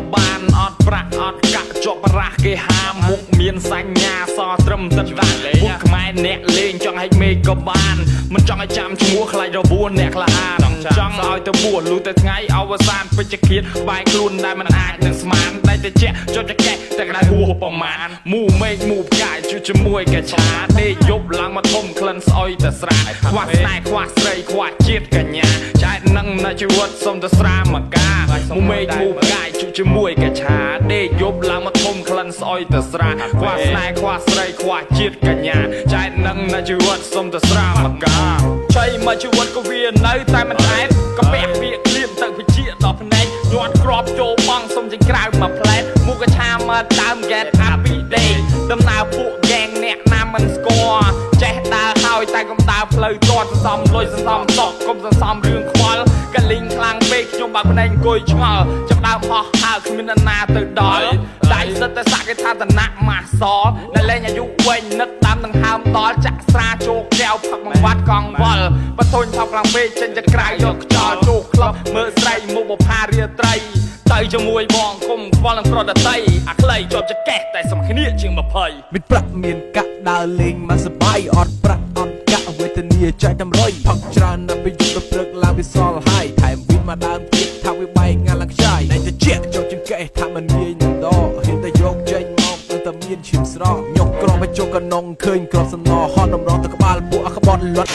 ก็บานอดประอดกะจบประเกหามุกเมียนสัญญาซอตรมตัดดังบุกไม้เนะเลงจังให้เมกก็บานมันจังให้จำชัวใครเราบัวเนะละอาจังเอาแต่บัวรู้แต่ไงเอาวสานไปจะคิดใบกลุ่นได้มันอาจหนึ่งสมานได้แต่เจ๊จนจะแก่แต่ก็ได้หัวประมาณมู่เมฆมู่กายจุจะมวยแกชาได้ยบหลังมาทมคลันซอยแต่สระควักนายควักใส่ควักเจียดกันยาใช้นั่งในชีวิตสมแต่สระมากามู่เมฆมู่กายจุจะมวยแกชาได้ยบหลังมาทมคลันซอยแต่สระควักนายควักใส่ควักเจียดกันยาใช้นั่งในชีวิตสมแต่สระมากาใช่มาชีวิตก็เวียนในแต่มันแอบก็แบกเบียดเลี่ยมตั้งพิจิตรต่อพนัยย้อนกรอบโจบังสมจิงกลายมาแพลนมูกระชามาตามแกอาปีเดย์ตำนาวผู้แกงแนะนำมันสกอร์แจ๊ดาหายแต่กำตาเพลย์จอดซ้ำลอยซ้ำตอกกลมซ้ำเรื่องควอลกันลิงคลางเบกยมบางพนัยกุยชงจับดาวพอหาคือมินนาตื่นดอยได้สเตสักให้ท่าตนะมาซอนั่นแหละอายุเว้นนึกตามตั้งหามต่อจะสราโจกแก้วผักมังวัดกองวอลปะทนทับกลางเบกจนจะกลายยกจอโจกคลับเมื่อใส่มุกพาเรียไตรไตจะมวยมองคมฟอลังโปรดไตอักเลยจบจะแก่แต่สมัยนี้จึงมาเพยมิตรประเมียนกะดาวลิงมาสบายอดประอดกะเวทเนียใจทำร้อยพักจรานับไปยุบเปลือกลาวิซอลไฮถ่ายวินมาดามคิดทำวิใบงานหลักใจในจะเจี๊ยจบจึงแก่ทำมันเมียนดอเห็นแต่ยกใจมองตั้งแต่เมียนชิมสรอยกกรองไปโจกันนองเคยกรอบสนอฮอนน้ำร้อนตะกบาลบัวขบอนลด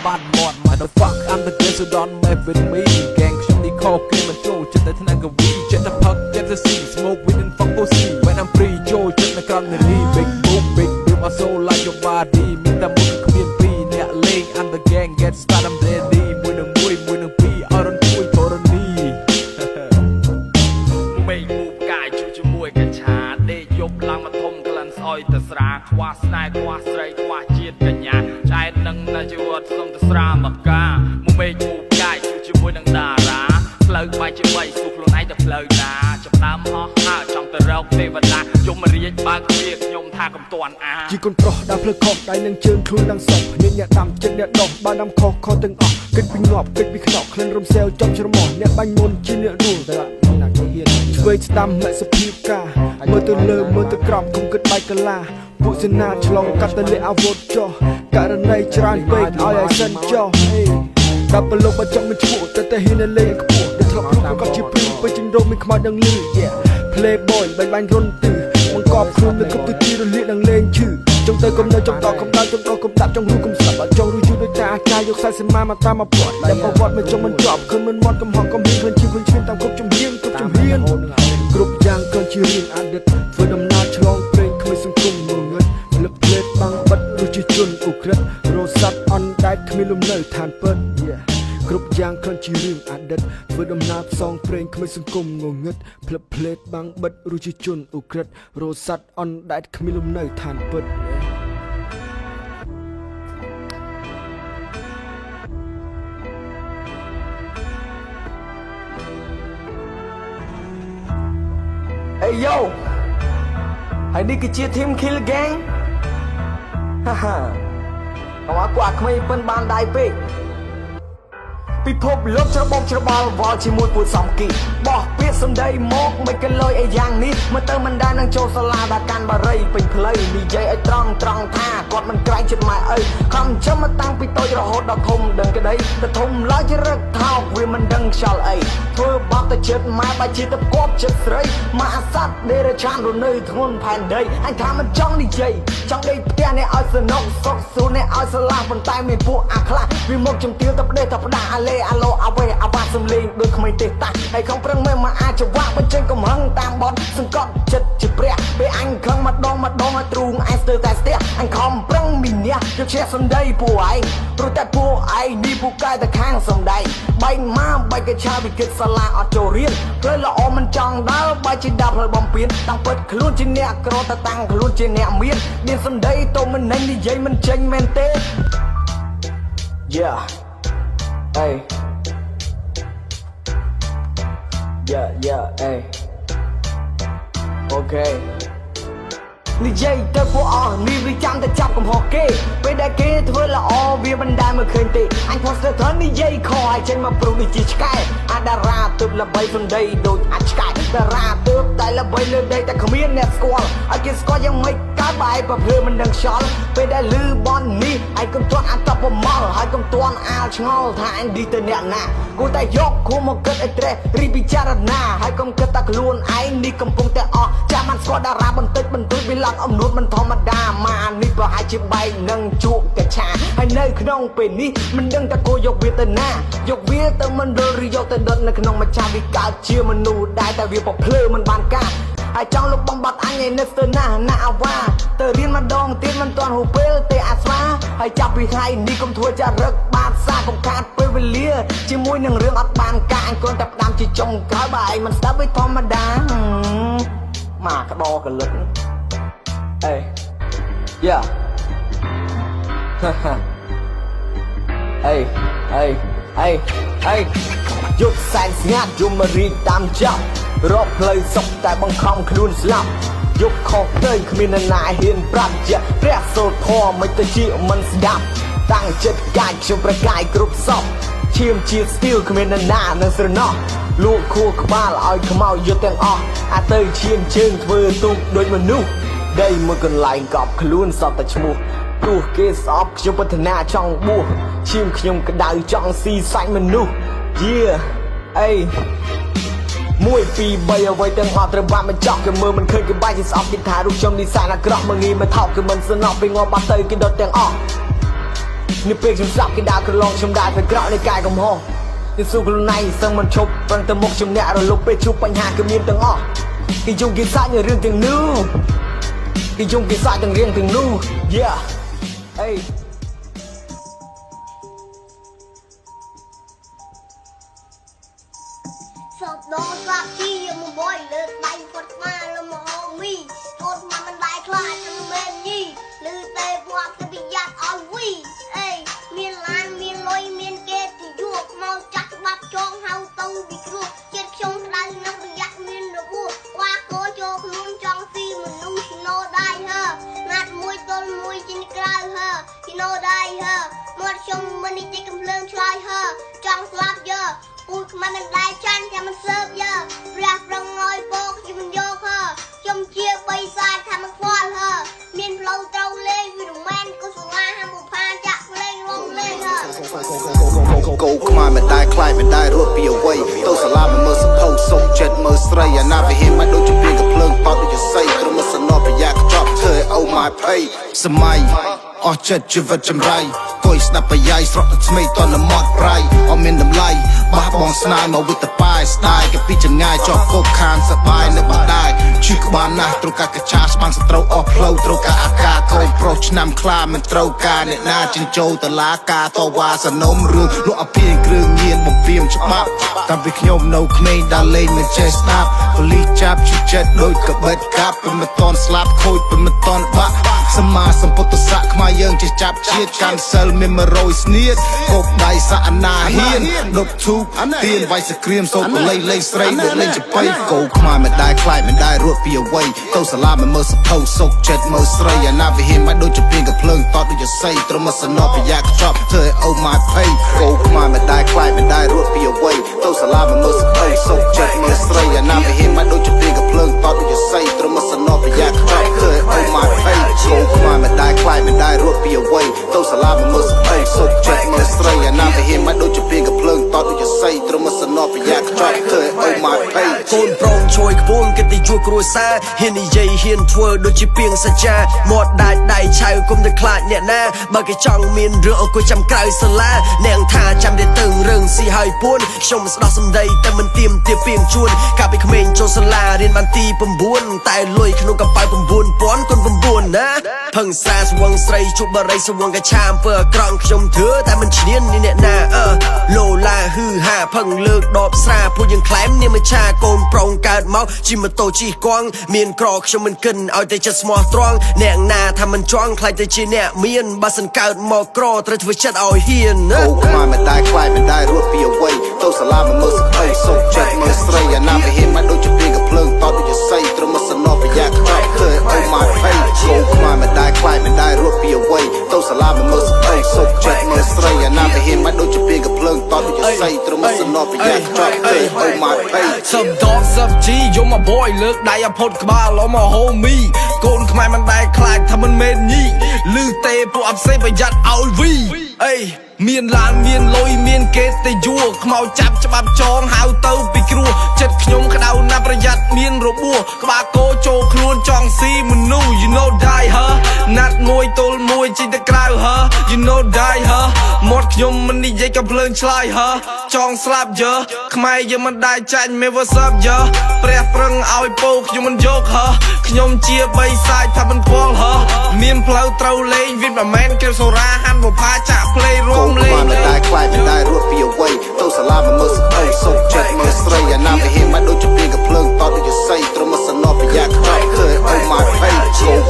บ้านหมดมา the fuck I'm the guest who don't mess with me แกงช่วงนี้ข้อเกมมันโจจะได้ทนายกับวีเจ็ดตะพักเจ็ดตะซี smoke weed and fuck pussy when I'm free โจจุดในกลางในนี้ big boom big build my soul like your body มีแต่มุกขมิ้นปีเนี่ยเลง I'm the gang get started I'm ready มวยหนึ่งปีเอาดันคุยโทรนีไม่มูกายชูจมวยกันชาได้ยบลังมาทมกลันซอยแต่สราควาสนายควาสไรควาเจียดกันยาใช้นั่งในชีวิตสมแต่สรามากามูไม่มูกายชูจมวยนังดาราเพลิงไปจะไม่สุขลงไอแต่เพลิงนาจับตามห่อห้าจังแต่เราเทวดายมมาเรียกบางเรียกยมทากำตวนอาจีคนโปรดาวเพลิงขอบได้หนึ่งเชิญครูดังศพเนี่ยดำเจ็ดเนี่ยดอกบ้านดำคอตึงออกกินปีงอบกินปีขนอกเคลื่อนรมเซลจอมชรมอนเนี่ยบังมนจีเนี่ยรูแต่ละหนักเฮียนเวทดำและสปีกาเมื่อตัวเลิมเมื่อตัวกรอบคงกินใบกะลาบุษนาฉลองกัตเตเลอาวุธจ่อการในจรานเบกเอาไอ้เส้นจ่อดับเบิลลงมาจังมันชั่วแต่เห็นอะไรก็ปวดเดือดร้อนกับจีบไปจึงโดนมีขมาดังลือเพลย์บอยใบใบร้นตื่นมันกอบคืนเลยกับตัวจีเราเรียกดังเลงชื่อจงเตยกลมเนยจงต่อกลมดาวจงโดนกลมดับจงรู้กลมสับจงรู้อยู่ด้วยตากายยกสายเส้นมาตามมาปวดแต่ประวัติมันจงมันจอบคืนมันมอดกำหอกกำเฮียนคืนชีคืนชื่นตามกบจงเฮียนกบจงเฮียนกรุบยางเกินชีรินอันเด็ดเพื่อดำนาฉลองเพลงขมิ้นสังคมเงินเล็บเล็ดบางบัดรู้จิจุนอุกฤษโรซับออนได้ขมิ้นลมเนยทานเปิดกรุบยางคอนชีริงอัดเด็ดเพื่อดำนาซองเพลงขมิ้นสังคมงงเงิดเพลเพลดบางบัดรู้จิจุนอุกฤษโรซับออนได้ขมิ้นลมเนยทานเปิดเอ้ยโย่ไอ้นี่คือเชียร์ทีมคิลแกงฮ่าฮ่าเอาว่ากว่าขมิ้นเป็นบานได้เป๊กពិភពលោកច្របូកច្របល់វល់ជាមួយពូសំគីបោះពាក្យសម្ដីមកមិនកិនលុយអីយ៉ាងនេះមើលទៅមិនដែលនឹងចូលសាលាដល់កាន់បារីពេញផ្លូវនិយាយឲ្យត្រង់ថាគាត់មិនក្រែងចិត្តម៉ែអីខំចាំមកតាំងពីតូចរហូតដល់ធំដឹងក្តីទៅធំឡើយជារឹកថោកវាមិនដឹងខ្យល់អីធ្វើបាបទៅចិត្តម៉ែបាច់ជាទៅគប់ចិត្តស្រីមកអាសត្វដេរឆានរនៅធ្ងន់ផែនដីអញថាមិនចង់និយាយចង់ដេកផ្ទះនេះឲ្យសនុកសុកសួរនេះឲ្យស្រឡះប៉ុន្តែមានពួកអាខ្លះវាមកជំទាវទៅផ្ដេសទៅផ្ដាស់អាឡេអាឡូអាវេអាវ៉ាសំលេងដូចក្មេងទេតាហើយខំប្រឹងមិនមកអាចច្បាស់បញ្ចេញកំហឹងតាមបនសង្កត់ចិត្តជាព្រះពេលអញខឹងម្ដងឲ្យទ្រូងឯងស្ទើរតែស្ទះអញខំប្រឹងមីនះយកឈ្នះសំដីពួកឯងព្រោះតែពួកឯងនេះពូកែតែខាងសំដីបែកមកបែកកឆាវិគិតសាលាអត់ចូលរៀនផ្លូវល្អមិនចង់ដើរបែកជាដាប់ផ្លូវបំពេញតាំងពិតខ្លួនជាអ្នកក្រតែតាំងខ្លួនជាអ្នកមានសំដីតោមិនណេញនិយាយមិនចេញមែនទេ Yeah hey yeah hey okay និយាយទៅពួកអស់នេះវាចាំតែចាប់កំហុសគេពេលដែលគេធ្វើល្អវាមិនដែលមើលឃើញទេអញផុសទៅធននិយាយខឲ្យចេញមកព្រុសដូចជាឆ្កែអាតារាទើបល្បីសំដីដូចអាចឆ្កែតារាទើបតែល្បីលើដីតែគ្មានអ្នកស្គាល់ឲ្យគេស្គាល់យ៉ាងម៉េចកើតបែបប្រភេទមិនដឹងខ្យល់ពេលដែលលឺបននេះឯងកុំទាន់អាតបប្រមល់ហើយកុំទាន់អាលឆ្ងល់ថាអញឌីទៅអ្នកណាគួរតែយកគួរមកគិតឲ្យត្រេះរីពិចារណាហើយកុំគិតតែខ្លួនឯងនេះកំពុងតែអស់ចាំបានស្គាល់តារាបន្តិចបន្តួចវាឡើងអំនួតមិនធម្មតាម៉ានេះប្រហែលជាបែកនឹងជក់កឆាហើយនៅក្នុងពេលនេះមិនដឹងតែគួរយកវាទៅណាយកវាទៅមិនរលឬយកទៅដុតនៅក្នុងមច្ឆាវាកើតជាមនុស្សដែរតែវាប្រភ្លើមិនបានការហើយចង់លុបបំបត្តិអញឲ្យនឹកទៅណាអាវ៉ាទៅរៀនម្ដងទៀតមិនទាន់ហូបពេលទេអាស្វាហើយចាប់ពីថ្ងៃនេះកុំធ្វើចារឹកបាតសាកុំខាតពេលវេលាជាមួយនឹងរឿងអត់បានការអញគ្រាន់តែផ្ដាំជាចុងក្រោយបើឯងមិនស្ដាប់វាធម្មតាម៉ាក្តោកលឹកអេយ៉ាហាហាអេយុទ្ធសែនស្ងាត់យមរីកតាមចាប់រកផ្លូវសុខតែបង្ខំខ្លួនស្លាប់យកខុសទៅគ្មាននរណាហ៊ានប្រាប់ជាព្រះសូត្រធម៌មិនទៅជាមិនស្ដាប់តាំងចិត្តកាយខ្ញុំប្រកាយគ្រប់សពឈាមជាស្ទីលគ្មាននរណានឹងស្រណោះលួចខួរក្បាលឲ្យខ្មៅយុទ្ធទាំងអស់អាទៅឈាមជើងធ្វើទូកដូចមនុស្សដីមួយកន្លែងកប់ខ្លួនសតតែឈ្មោះព្រោះគេស្អប់ខ្ញុំប្រាថ្នាចង់បួសឈាមខ្ញុំក្តៅចង់ស៊ីសាច់មនុស្សយាអី1 2 3អ្វីទាំងអស់ត្រូវបានបញ្ចប់គេមើលមិនឃើញគេបាយជាស្អប់គេថារូបខ្ញុំនិស័យអាក្រក់មើងងាយមកថោកគេមិនស្នប់ពេលងាប់បាត់ទៅគេដុតទាំងអស់នេះពេលខ្ញុំស្លាប់គេដើរក្រឡងខ្ញុំដើរទៅក្រក់នៃកាយកំហុសនេះស៊ូខ្លួនឯងសឹងមិនឈប់ប្រឹងទៅមុខជំនះរលុបពេលជួបបញ្ហាគឺមានទាំងអស់គេយំគេសាច់នៅរឿងទាំងនោះគេយំគេសាច់ទាំងរឿងទាំងនោះ yeah អេសពដងស្លាប់ជីមួយបយលើកដៃផុតមកលំហមីអូនមកមិនដែរខ្លាចនឹងមែនញីលឺតែពួកទៅប្រយ័ត្នឲ្យវីអេមានឡានមានលុយមានគេទៅយកមកចាក់ច្បាប់ចងហៅទៅពីគ្រោះចិត្តខ្ញុំដៅនឹងប្រយ័ត្នមានរបួសវ៉ាកូនចូលខ្លួនចង់ស៊ីមនុស្សណូដៃហើណាត់មួយទល់មួយជាក្រៅហើពីណូដៃហើមាត់ខ្ញុំមិននិយាយកំភ្លើងឆ្លើយហើចង់ស្លាប់យើពូខ្មៅមិនដែរចាញ់តែមិនសើបយើព្រះប្រងឲ្យពកខ្ញុំមិនយកហើខ្ញុំជាបិសាចថាមិនខ្វល់ហើមានផ្លូវត្រូវលេងវាមិនមែនកុសលាហាមុផាចាក់លេងរងលេងហើគោខ្មែរមិនដែរខ្លាចមិនដែររត់ពីអ្វីទៅសាលាមិនមើលសភៅសុកចិត្តមើលស្រីអាណាវិហារមិនដូចជាពីកំភ្លើងបោកដូចជាស័យក្រុមសនប្រយ៉ាកខ្ចប់ធ្វើឲ្យអូម៉ាភ័យសម័យអស់ចិត្តជីវិតចម្រៃគួយស្ដាប់ប្រយាយស្រក់ទឹកស្មេកតនមាត់ប្រៃអត់មានតម្លៃបះបងស្នាយមកវិតប៉ាយស្ដាយគេពីចងាយជាប់គប់ខានសបាយនៅបណ្ដាយឈឺក្បាលណាស់ត្រូវការកឆាស្បាំងសត្រូវអស់ផ្លូវត្រូវការអាការកូនប្រុសឆ្នាំខ្លាមិនត្រូវការអ្នកណាចិញ្ចោតឡាការតវ៉ាសនំរឿងលក់អភៀងគ្រឿងញៀនបំពេញច្បាប់តាំងពីខ្ញុំនៅក្មេងដល់លេងមិនចេះស្ដាប់ប៉ូលីសចាប់ជិះចិត្តដូចកបិតកាប់មិនតន់ស្លាប់ខូចមិនតន់បាក់សម្មាសម្ពុទ្ធស័ក្តិខ្មែរយើងចេះចាប់ជាតិកាន់សិលមាន100ស្នៀតកបដៃសអនាហ៊ានដុតធូបទៀនវាយសក្រៀមសូត្រលេងលេងស្រីដូចលេងចបៃកោខ្មែរមិនដែរខ្លាចមិនដែររត់ពីអ្វីទៅសាលាមិនមើលសភៅសុកចិត្តមើលស្រីអាណាវិហារមិនដូចជាពីកំភ្លើងតតដូចជាស័យត្រឹមសនប្រយ៉ាខ្ចប់ធ្វើឲ្យអូម៉ាភ័យកោខ្មែរមិនដែរខ្លាចមិនដែររត់ពីអ្វីទៅសាលាមិនមើលសភៅសុកចិត្តមើលស្រីអាណាវិហារមិនដូចជាពីកំភ្លើងតតដូចជាស័យត្រឹមសនប្រយ៉ាខ្ចប់ធ្វើឲ្យអូម៉ាភ័យកោខ្មែរមិនដែរខ្លាចមិនដែររត់ពីអ្វីទៅសាលាមិនមើលសភៅសុកចិត្តមើលស្រីអាណាវិហារមិនដូចជាពីកំភ្លើងតតដូចជាស័យត្រឹមសនប្រយ៉ាខ្ចប់ធ្វើឲ្យអូម៉ាភ័យកូនប្រងជួយខ្ពស់កិត្តិយសគ្រួសារហ៊ាននិយាយហ៊ានធ្វើដូចជាពីងសច្ចាមាត់ដាច់ដៃឆៅគុំតែខ្លាចអ្នកណាបើគេចង់មានរឿងអង្គុយចាំក្រៅសាលាអ្នកថាចាំតែទៅរឿងស៊ីហើយពួនខ្ញុំស្ដោះសំដីតែមិនទៀមទាពីងជួនកាលពីក្មេងចូលសាលារៀនបានទី9តែលុយក្នុងកប៉ៅ9000គុណ9ណាផឹងសាស្វងស្រីជប់បរិយសវងកឆាអំពើអាក្រក់ខ្ញុំធ្វើតែមិនឈ្នាននេះអ្នកណាឡូឡាហឺហាផឹងលើកដបស្រាពួកយើងខ្លែមនាមឆាកូនប្រុងកើតមកជិះម៉ូតូជិះ ជីកងមានក្រខ្ញុំមិនគិនឲ្យតែចិត្តស្មោះត្រង់អ្នកណាថាមិនចង់ខ្លាចតែជាអ្នកមានបើសិនកើតមកក្រត្រូវធ្វើចិត្តឲ្យហ៊ានណា ខ្មែរមិនដែលខ្លាចមិនដែលរត់ពីអ្វីទៅសាលាមកមើលសភ័យសុខចិត្តមើលស្រីអាណាវិហារមកដូចជាពីកភ្លើងតដូចជាស័យត្រឹមសនប្រយ៉ាខ្វាក់ឃើញអូម៉ាភ័យខ្មែរមិនដែលខ្លាចមិនដែលរត់ពីអ្វីទៅសាលាមកមើលសភ័យសុខចិត្តមើលស្រីអាណាវិហារមកដូចជាពីកភ្លើងតដូចជាស័យត្រឹមសនប្រយ៉ាខ្វាក់ឃើញអូម៉ាភ័យ Some dog some G យកមក boy លើកដៃឲ្យផុតក្បាលអម homie កូនខ្មែរមិនដែលខ្លាចថាមិនមែនញីលឺទេពួកអផ្សេងប្រយ័ត្នឲ្យវីអេមានឡានមានលុយមានគេទៅយួរខ្មៅចាប់ច្បាប់ចងហៅទៅពីគ្រោះចិត្តខ្ញុំក្តៅណាស់ប្រយ័ត្នមានរបួសក្បាលគោចូលខ្លួនចង់ស៊ីមនុស្ស you know die her ណាត់មួយទល់មួយជីទៅក្រៅ her you know die her មាត់ខ្ញុំមិននិយាយកំភ្លើងឆ្លើយ her ចង់ស្លាប់យើខ្មែរយើងមិនដែលចាញ់ me what's up យើព្រះប្រឹងឲ្យពោខ្ញុំមិនយក her ខ្ញុំជាបីសាយថាមិនខ្វល់ her មានផ្លូវត្រូវលេងវាមិនមែនគេសូរ៉ាហាន់បុផាចាក់ play រួមលេង មិនដែលខ្លាចមិនដែលរត់ពីអ្វីទៅសាលាមកមើលសភ័យសុខចិត្តមើលស្រីអាណាវិហារមកដូចជាពីកភ្លើងតដូចជាស័យត្រឹមសនប្រយ៉ាខ្វាក់ឃើញអូម៉ាភ័យ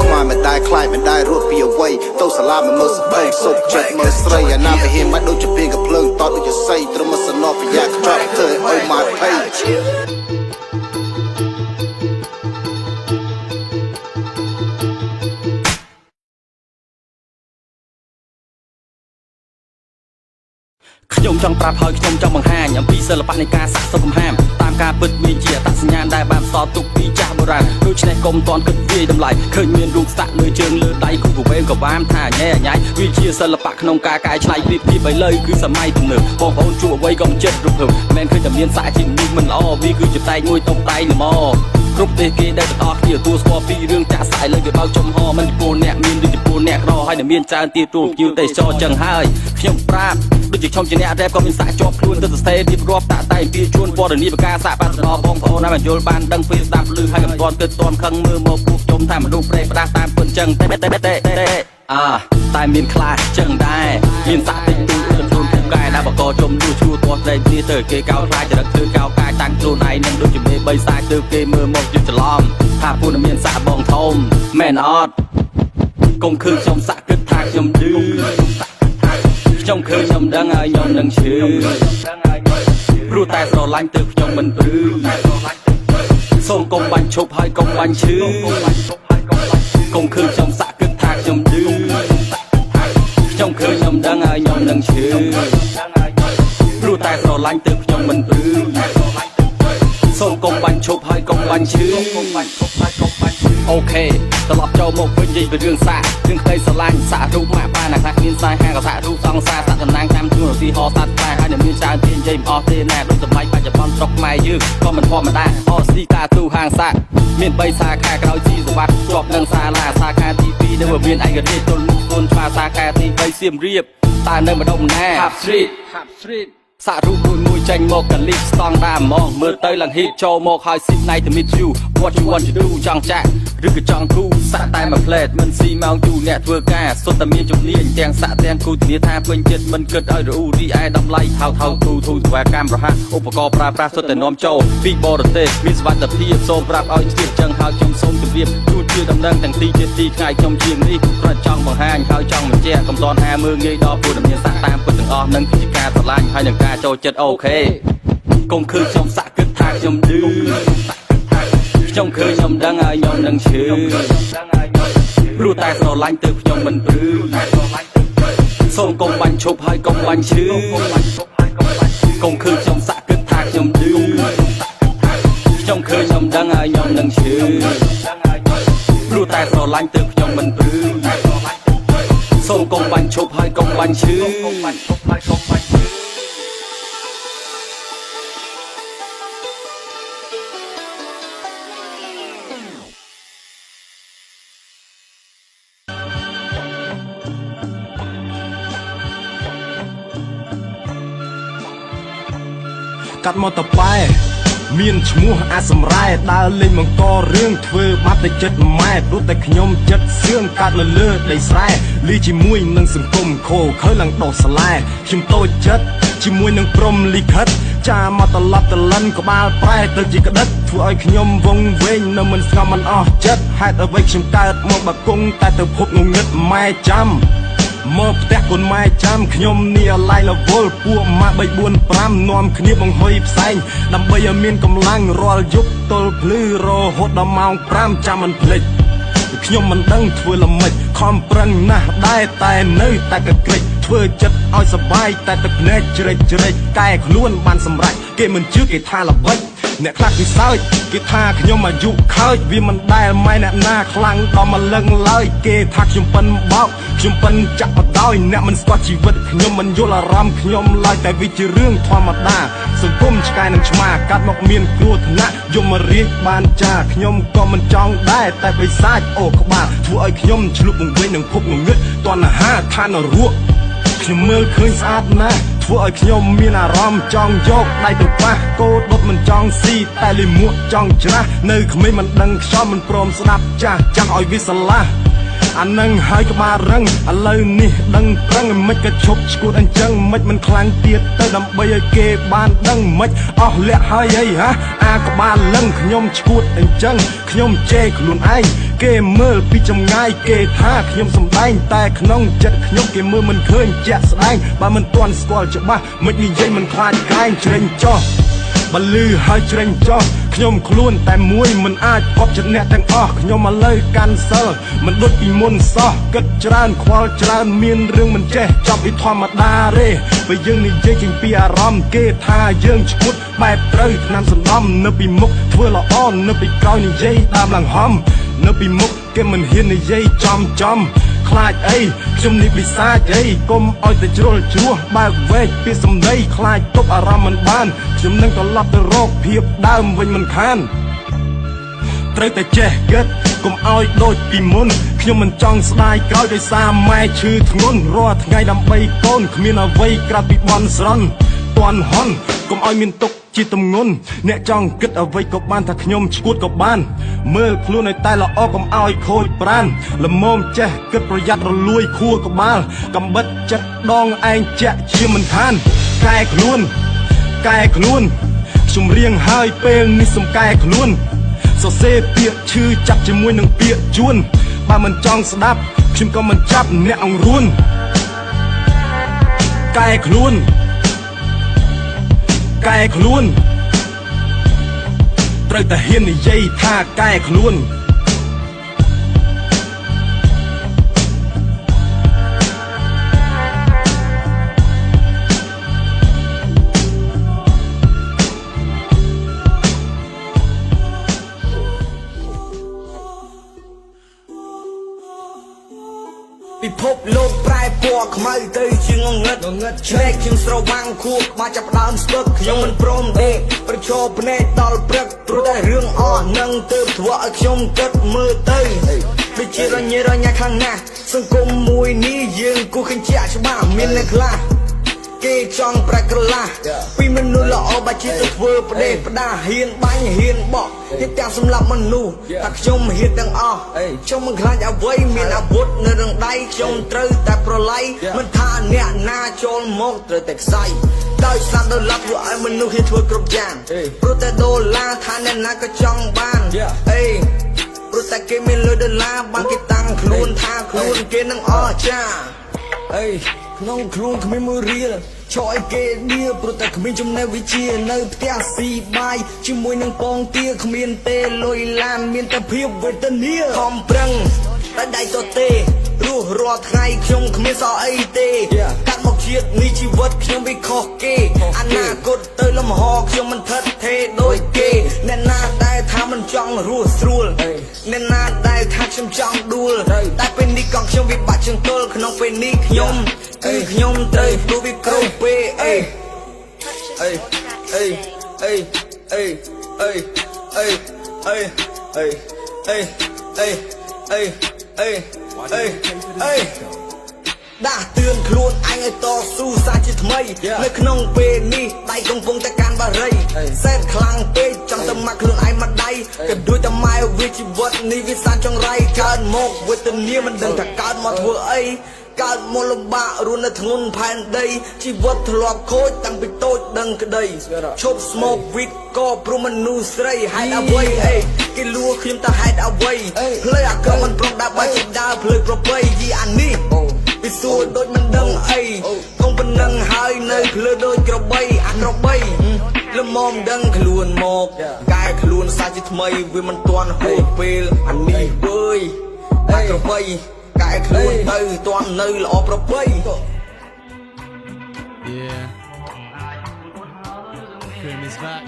ខ្មែរមិនដែលខ្លាចមិនដែលរត់ពីអ្វីទៅសាលាមកមើលសភ័យសុខចិត្តមើលស្រីអាណាវិហារមកដូចជាពីកភ្លើងតដូចជាស័យត្រឹមសនប្រយ៉ាខ្វាក់ឃើញអូម៉ាភ័យ ខ្ញុំចង់ប្រាប់ហើយខ្ញុំចង់បង្ហាញអំពីសិល្បៈនៃការសាក់សុខហាមតាមការពិតមានជាអត្តសញ្ញាណដែលបានផ្សំទុកពីចាស់បុរាណដូច្នេះកុំតន់គិតវាយតម្លៃឃើញមានរូបសាក់លើជើងលើដៃគូប្រវេងក៏បានថាញ៉ែញ៉ៃវាជាសិល្បៈក្នុងការកែច្នៃពីបីលើគឺសម័យទំនើបបងប្អូនជួបអ្វីក៏មិនចិត្តរូបភាពមិនឃើញតែមានសាក់ជាមនុស្សមិនល្អវាគឺជាតែមួយតុបតែងល្មមគ្រប់ទេគេដែលទាំងអស់គ្នាទទួលស្គាល់ពីរឿងចាក់សាក់ឥឡូវវាបើកចំហមិនចំពោះអ្នកមានដូចចំពោះអ្នកក្រហើយតែមានច្រើនទៀតទួលភ្ញៀវទេសចរចឹងហើយខ្ញុំប្រាប់ដូចជាខ្ញុំជាអ្នករ៉េបក៏មានសាក់ជាប់ខ្លួនទៅសរសេររៀបរាប់តាក់តែពីជួនព័ត៌មានប្រការសាក់បាត់ដល់បងប្អូនឲ្យយល់បានដឹងពីស្ដាប់ឮហើយកំគាត់គិតតន់ខឹងមើលមកពួកខ្ញុំថាមនុស្សប្រេផ្ដាស់តាមពិតចឹងតែមានខ្លះចឹងដែរមានសាក់តិចតួចទៅខ្លួនពួកកែដែលបកកចំនួនជួទាស់ត្រេកនេះទៅគេកោតខ្លាចចរិតធ្វើកោកាយតាំងខ្លួនឯងនឹងដូចជាមេបីសាច់ទៅគេមើលមកយល់ច្រឡំថាពួកនឹងមានសាក់បងធំមែនអត់កុំឃើញខ្ញុំសាក់គិតថាខ្ញុំឌឺខ្ញុំឃើញខ្ញុំដឹងហើយខ្ញុំនឹងឈឺព្រោះតែស្រឡាញ់ទៅខ្ញុំមិនព្រឺសូមកុំបាញ់ឈប់ហើយកុំបាញ់ឈឺកុំឃើញខ្ញុំសាក់គិតថាខ្ញុំឌឺខ្ញុំឃើញខ្ញុំដឹងហើយខ្ញុំនឹងឈឺព្រោះតែស្រឡាញ់ទៅខ្ញុំមិនព្រឺសូមកុំបាញ់ឈប់ហើយកុំបាញ់ឈឺអូខេត្រឡប់ចូលមកវិញនិយាយពីរឿងសាក់រឿងក្តីស្រឡាញ់សាក់រូបម៉ាក់បានណាខ្លះមានសាយហាក៏សាក់រូបសង្សារសាក់តំណាងតាមជួនទីហោសាត់តែហើយមានច្រើនទៀតនិយាយមិនអស់ទេណាដូចសម័យបច្ចុប្បន្នស្រុកខ្មែរយើងក៏មិនធម្មតាអស់ស៊ីតាទូហាងសាក់មាន3សាខាក្រោយជីសវត្តជាប់នឹងសាលាសាខាទី2នៅមានឯករាជ្យទល់មុខខ្លួនឆ្វាសាខាទី3សៀមរាបតើនៅម្ដុំណា Hub Street សាក់រូបមួយចេញមកកលីបស្តង់ដាហ្មងមើលទៅឡើងហ៊ីតចូលមកហើយ sit night to meet you what you want to do ចង់ចាក់ឬក៏ចង់គូសាក់តែមួយផ្លែតមិនស៊ីម៉ោងយូរអ្នកធ្វើការសុទ្ធតែមានជំនាញទាំងសាក់ទាំងគូធានាថាពេញចិត្តមិនគិតឲ្យរអ៊ូរីឯតម្លៃថោកគូធូរសេវាកម្មរហ័សឧបករណ៍ប្រើប្រាស់សុទ្ធតែនាំចូលពីបរទេសមានសុវត្ថិភាពសូមប្រាប់ឲ្យជ្រាបចឹងហើយខ្ញុំសូមជម្រាបជួនជាដំណឹងទាំងទីជាទីថ្ងៃខ្ញុំជាងនេះគ្រាន់ចង់បង្ហាញហើយចង់បញ្ជាក់កុំតន់ហាមើលងាយដល់ពលមានសាក់តាមពិតទាំងអស់នឹងគឺជាការស្រឡាញ់ហើយនឹងការចូលចិត្តអូខេកុំឃើញខ្ញុំសាក់គិតថាខ្ញុំឌឺខ្ញុំឃើញខ្ញុំដឹងហើយខ្ញុំនឹងឈឺព្រោះតែស្រឡាញ់ទៅខ្ញុំមិនព្រឺសូមកុំបាញ់ឈប់ហើយកុំបាញ់ឈឺកុំឃើញខ្ញុំសាក់គិតថាខ្ញុំឌឺខ្ញុំឃើញខ្ញុំដឹងហើយខ្ញុំនឹងឈឺព្រោះតែស្រឡាញ់ទៅខ្ញុំមិនព្រឺសូមកុំបាញ់ឈប់ហើយកុំបាញ់ឈឺកាត់មកតប៉ែមានឈ្មោះអាសម្រែដើរលេងបង្ករឿងធ្វើបាត់ទៅចិត្តម៉ែព្រោះតែខ្ញុំចិត្តសឿងកាត់នៅលើដីស្រែលីជាមួយនឹងសង្គមខូខើឡើងដោះស្លែខ្ញុំតូចចិត្តជាមួយនឹងព្រំលិខិតចាមកត្រឡប់ត្រឡិនក្បាលប្រែទៅជាក្តិត ធ្វើឲ្យខ្ញុំវង្វេងនៅមិនស្ងប់មិនអស់ចិត្តហេតុអ្វីខ្ញុំកើតមកបកុងតែទៅភពងងឹតម៉ែចាំមកផ្ទះកូនម៉ែចាំខ្ញុំនេះអាឡៃលវលពួកម៉ា3 4 5នាំគ្នាបង្ហុយផ្សែងដើម្បីឲ្យមានកម្លាំងរាល់យប់ទល់ភ្លឺរហូតដល់ម៉ោង5ចាំមិនភ្លេចខ្ញុំមិនដឹងធ្វើល្មិចខំប្រឹងណាស់ដែរតែនៅតែកក្រិចធ្វើចិត្តឲ្យសបាយតែទឹកភ្នែកជ្រេចកែខ្លួនបានសម្រេចគេមិនជឿគេថាល្បិចអ្នកខ្លះគេសើចគេថាខ្ញុំអាយុខើចវាមិនដែលម៉ែអ្នកណាខ្លាំងដល់មកលឹងឡើយគេថាខ្ញុំប៉ិនបោកខ្ញុំប៉ិនចាក់បដោយអ្នកមិនស្គាល់ជីវិតខ្ញុំមិនយល់អារម្មណ៍ខ្ញុំឡើយតែវាជារឿងធម្មតាសង្គមឆ្កែនឹងឆ្មាកាត់មកមានគ្រោះថ្នាក់យមរាជបានចាខ្ញុំក៏មិនចង់ដែរតែបិសាចអូក្បាលធ្វើឲ្យខ្ញុំឆ្លុះវង្វេងនឹងភពងងឹតតណ្ហាឋានរੂខ្ញុំមើលឃើញស្អាតណាស់ធ្វើឲ្យខ្ញុំមានអារម្មណ៍ចង់យកដៃទៅប៉ះកោដុតមិនចង់ស៊ីតែលិមួកចង់ច្រាស់នៅក្មេងមិនដឹងខ្យល់មិនព្រមស្ដាប់ចាស់ឲ្យវាស្រឡះអានឹងហើយក្បាលរឹងឥឡូវនេះដឹងប្រឹងមិនក៏ឈប់ឈួតអញ្ចឹងមិនខ្លាំងទៀតទៅដើម្បីឲ្យគេបានដឹងមិនអស់លក្ខហើយអីហាអាក្បាលលឹងខ្ញុំឈួតអញ្ចឹងខ្ញុំជេរខ្លួនឯងគេមើលពីចម្ងាយគេថាខ្ញុំសំដែងតែក្នុងចិត្តខ្ញុំគេមើលមិនឃើញជាក់ស្ដែងបើមិនទាន់ស្គាល់ច្បាស់មិននិយាយមិនខ្លាចកែងជ្រេញចោះបលឺហើយជ្រេញចោះខ្ញុំខ្លួនតែមួយមិនអាចកប់ចិត្តអ្នកទាំងអស់ខ្ញុំឥឡូវកាន់សិលមិនដូចពីមុនសោះគិតច្រើនខ្វល់ច្រើនមានរឿងមិនចេះចប់ពីធម្មតាទេពេលយើងនិយាយចេញពីអារម្មណ៍គេថាយើងឈួតបែបត្រូវថ្នាំសន្តំនៅពីមុខធ្វើល្អនៅពីក្រោយនិយាយតាមឡើងហំនៅពីមុខគេមិនហ៊ាននិយាយចំខ្លាចអីខ្ញុំនេះពិសាចអីកុំឲ្យតែជ្រុលជ្រោះបើកវែកពីសំដីខ្លាចទប់អារម្មណ៍មិនបានខ្ញុំនឹងត្រឡប់ទៅរកភាពដើមវិញមិនខានត្រូវតែចេះគិតកុំឲ្យដូចពីមុនខ្ញុំមិនចង់ស្ដាយក្រោយដោយសារម៉ែឈឺធ្ងន់រាល់ថ្ងៃដើម្បីកូនគ្មានអ្វីក្រៅពីបន់ស្រន់ទាន់ហន់កុំឲ្យមានទុកជាទម្ងន់អ្នកចង់គិតអ្វីក៏បានថាខ្ញុំឈួតក៏បានមើលខ្លួនឲ្យតែល្អកុំឲ្យខូចប្រានល្មមចេះគិតប្រយ័ត្នរលួយខួរក្បាលកំបិតចិត្តដងឯងជាក់ជាមិនខានកែខ្លួនខ្ញុំរៀងហើយពេលនេះសំកែខ្លួនសរសេរពាក្យឈឺចាប់ជាមួយនឹងពាក្យជួនបើមិនចង់ស្ដាប់ខ្ញុំក៏មិនចាប់អ្នកអង្រួនកែខ្លួនត្រូវតែហ៊ាននិយាយថាកែខ្លួន ពិភពលោកប្រែពណ៌ខ្មៅទៅជាងងឹតឆ្លេកជាងស្រវាំងខួរមកចាប់ដើមស្ពឹកខ្ញុំមិនព្រមទេប្រឈមភ្នែកដល់ព្រឹកព្រោះតែរឿងអស់នឹងទើបធ្វើឲ្យខ្ញុំគិតមើលទៅដូចជារញ៉េរញ៉ាខ្លាំងណាស់សង្គមមួយនេះយើងគួរឃើញជាក់ច្បាស់មានអ្នកខ្លះគេចង់ប្រែក្រឡាស់ពីមនុស្សល្អបាច់ជាទៅធ្វើផ្ដេសផ្ដាហ៊ានបាញ់ហ៊ានបោកគេទាំងសម្លាប់មនុស្សតែខ្ញុំហ៊ានទាំងអស់ខ្ញុំមិនខ្លាចអ្វីមានអាវុធនៅរឹងដៃខ្ញុំត្រូវតែប្រឡ័យមិនថាអ្នកណាចូលមកត្រូវតែខ្សែដោយសារដុល្លារធ្វើឲ្យមនុស្សហ៊ានធ្វើគ្រប់យ៉ាងព្រោះតែដុល្លារថាអ្នកណាក៏ចង់បានព្រោះតែគេមានលុយដុល្លារបានគេតាំងខ្លួនថាខ្លួនគេនឹងអស្ចារ្យក្នុងខ្លួនគ្មានមួយរៀលឆោឲ្យគេឌៀព្រោះតែគ្មានចំណេះវិជ្ជានៅផ្ទះស៊ីបាយជាមួយនឹងពងទាគ្មានទេលុយឡានមានតែភាពវេទនាខំប្រឹងតែដៃទទេរស់រាល់ថ្ងៃខ្ញុំគ្មានសល់អីទេកាត់មកជាតិនេះជីវិតខ្ញុំវាខុសគេអនាគតទៅលំហខ្ញុំមិនថិតថេរដូចគេអ្នកណាដែលថាមិនចង់រស់ស្រួលអ្នកណាដែលថាខ្ញុំចង់ដួលតែពេលនេះកង់ខ្ញុំវាបាក់ជើងទល់ក្នុងពេលនេះខ្ញុំខ្ញុំត្រូវព្រោះវាគ្រប់ពេលដាស់តឿនខ្លួនអញឲ្យតស៊ូសាជាថ្មីនៅក្នុងពេលនេះដៃកំពុងតែកាន់បារីសេតខ្លាំងពេកចាំតែមកខ្លួនឯងមកដៃក៏ដូចតែម៉ែវាជីវិតនេះវាសានចង្រៃកើតមកវេទនាមិនដឹងថាកើតមកធ្វើអីកើតមកលំបាករស់នៅធ្ងន់ផែនដីជីវិតធ្លាប់ខូចតាំងពីតូច ដូចដឹងក្តីឈប់ smoke weed ក៏ព្រោះមនុស្សស្រីហេតុអ្វីអេគេលួខ្ញុំតែហេតុអ្វីផ្លូវអាក្រក់មិនព្រមដាក់បាច់ជាដើរផ្លូវប្របីយីអានេះពីសួរដូចមិនដឹងអីកុំប៉ុណ្ណឹងហើយនៅផ្លូវដូចក្របីអាក្របីលំមដឹងខ្លួនមកកែខ្លួនសាច់ជាថ្មីវាមិនទាន់ហូរពេលអានេះវើយអាក្របីកែខ្លួនទៅទាន់នៅល្អប្របី Yeah. Cream is back.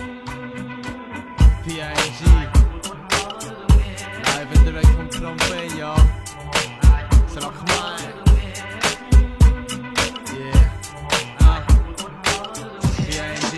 PIG. Live and direct from Phnom Penh, y'all. So come on. Yeah. PIG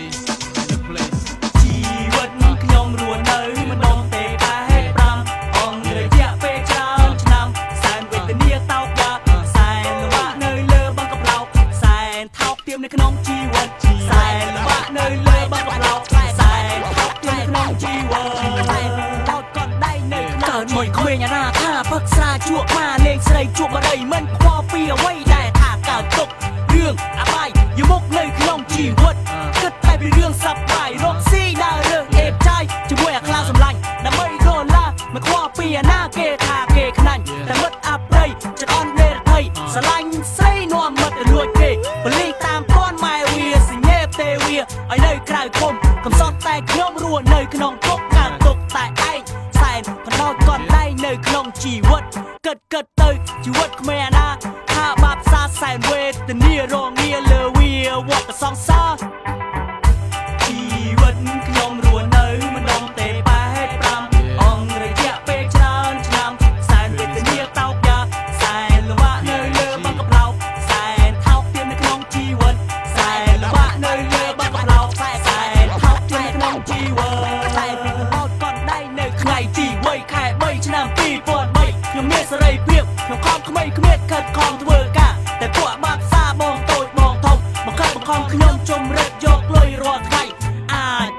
in the place. ជីវិតខ្ញុំរស់នៅមិនដងទេតែហេតុ5អង្គរយៈពេលច្រើនឆ្នាំសែនវេទនាតោកយ៉ាសែនលំបាកនៅលើបង្គំឡោកសែនថោកទាមនៅក្នុងជីវិតសែនលំបាកនៅលើបង្គំឡោកសែនថោកទាមនៅក្នុងជីវិតសែនថោកកត់ដៃនៅកើតមួយក្មេងអាណាថាផឹកស្រាជក់មកលេងស្រីជួបបរិយមិនខ្វល់ពីអ្វីដែលថាកើតទុករឿងអបាយយមុខនៅក្នុងជីវិតគិតតែពីរឿងសប្បាយរកស៊ីដើររើសអេបចាយជាមួយអាខ្លាសម្លាញ់ដើម្បីដុល្លារមិនខ្វល់ពីអាណាគេថាគេខ្នាញ់តែមិត្តអាប់ដីចិត្តអន់ដេរថៃស្រឡាញ់ស្រីនាំមិត្តទៅលួចគេបលីងតាមពន់ម៉ែវាសញ្ញេទេវាឲ្យនៅក្រៅគុំកំសត់តែខ្ញុំរស់នៅក្នុងគុកកើតទុកតែឯងសែនបណ្ដោតកត់ដៃនៅក្នុងជីវិតគិតទៅជីវិតគ្មានអាណាថាបាបសាសែនវេទនារងាលើវាវត្តសង្សារជីវិតខ្ញុំរស់នៅមិនដងទេបែប5អង្គរយៈពេលច្រើនឆ្នាំសែនវេទនាតោកយ៉ាសែនលំបាកនៅលើបង្គំឡោកសែនថោកទាមនៅក្នុងជីវិតសែនលំបាកនៅលើបង្គំឡោកសែនថោកទាមនៅក្នុងជីវិតសែនបោតកត់ដៃនៅថ្ងៃទី3ខែ3ឆ្នាំ2003ខ្ញុំមានសេរីភាពខ្ញុំខំក្មេងគ្មានខិតខំធ្វើការតែពួកបាក់សាបងតូចបងធំបង្ខំខ្ញុំជំរិតយកលុយរាល់ថ្ងៃអាច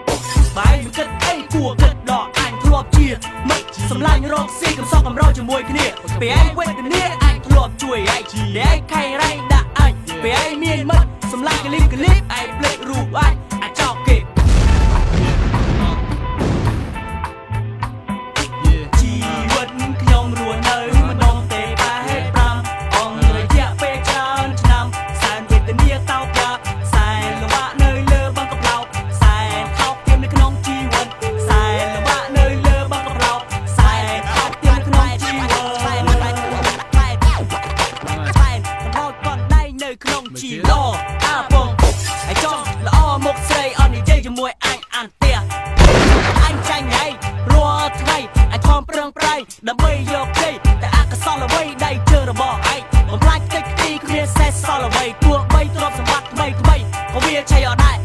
បាយមិនគិតអីគួរគិតដកអញធ្លាប់ជាមិត្តសម្លាញ់រកស៊ីកំសក់កំរោជាមួយគ្នាពេលឯងវេទនាអញធ្លាប់ជួយឯងដែលឯងខៃរៃដាក់អញពេលឯងមានមិត្តសម្លាញ់កលីបឯងភ្លេចរូបអញអាចោកគេជីវិតខ្ញុំរស់នៅមិនដងទេបែប5អង្គរយៈពេលច្រើនឆ្នាំសែនវេទនាតោកយ៉ាសែនលំបាកនៅលើបង្គំឡោកសែនថោកទាមនៅក្នុងជីវិតសែនលំបាកនៅលើបង្គំឡោកសែនថោកទាមនៅក្នុងជីវិតសែនបណ្ដោតកត់ដៃនៅក្នុងជីវិតអាពងឲ្យចង់ល្អមុខស្រីអត់និយាយជាមួយអញអានផ្ទះអញចាញ់ហីរាល់ថ្ងៃអញខំប្រឹងប្រែងដើម្បីយកជ័យតែអកុសលអ្វីដៃជើងរបស់ឯងបំផ្លាញតិចទីគ្មានសេះសល់អ្វីទោះបីទ្រព្យសម្បត្តិថ្មីក៏វាឆៃអត់ដែរ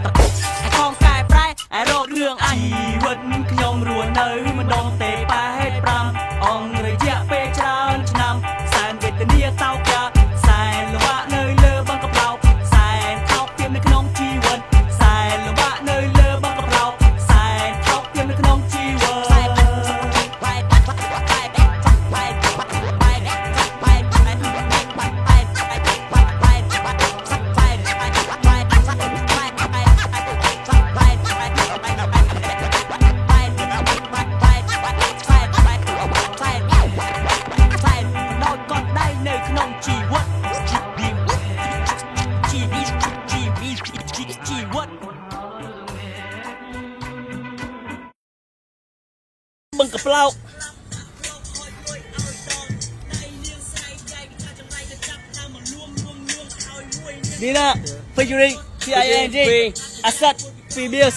តពុកអញខំកែប្រែឲ្យរករឿងអញជីវិតខ្ញុំរស់នៅមិនដងទេបែប5អង្គរយៈពេលច្រើនឆ្នាំសែនវេទនាតោកយ៉ាសែនលំបាកនៅលើបង្គំឡោកសែនថោកទាមនៅក្នុងជីវិតសែនលំបាកនៅលើបង្គំឡោកសែនថោកទាមនៅក្នុងជីវិតបង្គំឡោកនេះណា featuring PIG អាសាត់ Phoebus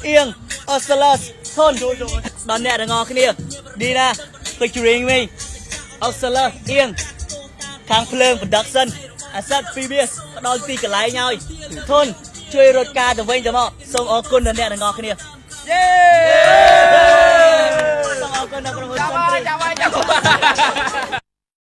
អៀង Ocelus ធនដល់អ្នកទាំងអស់គ្នានេះណា featuring វិញ Ocelus អៀងខាងភ្លើង production អាសាត់ Phoebus ផ្ដល់ទីកន្លែងឲ្យធនជួយរត់ការទៅវិញទៅមកសូមអរគុណដល់អ្នកទាំងអស់គ្នាសូមអរគុណដល់ក្រុមហ៊ុន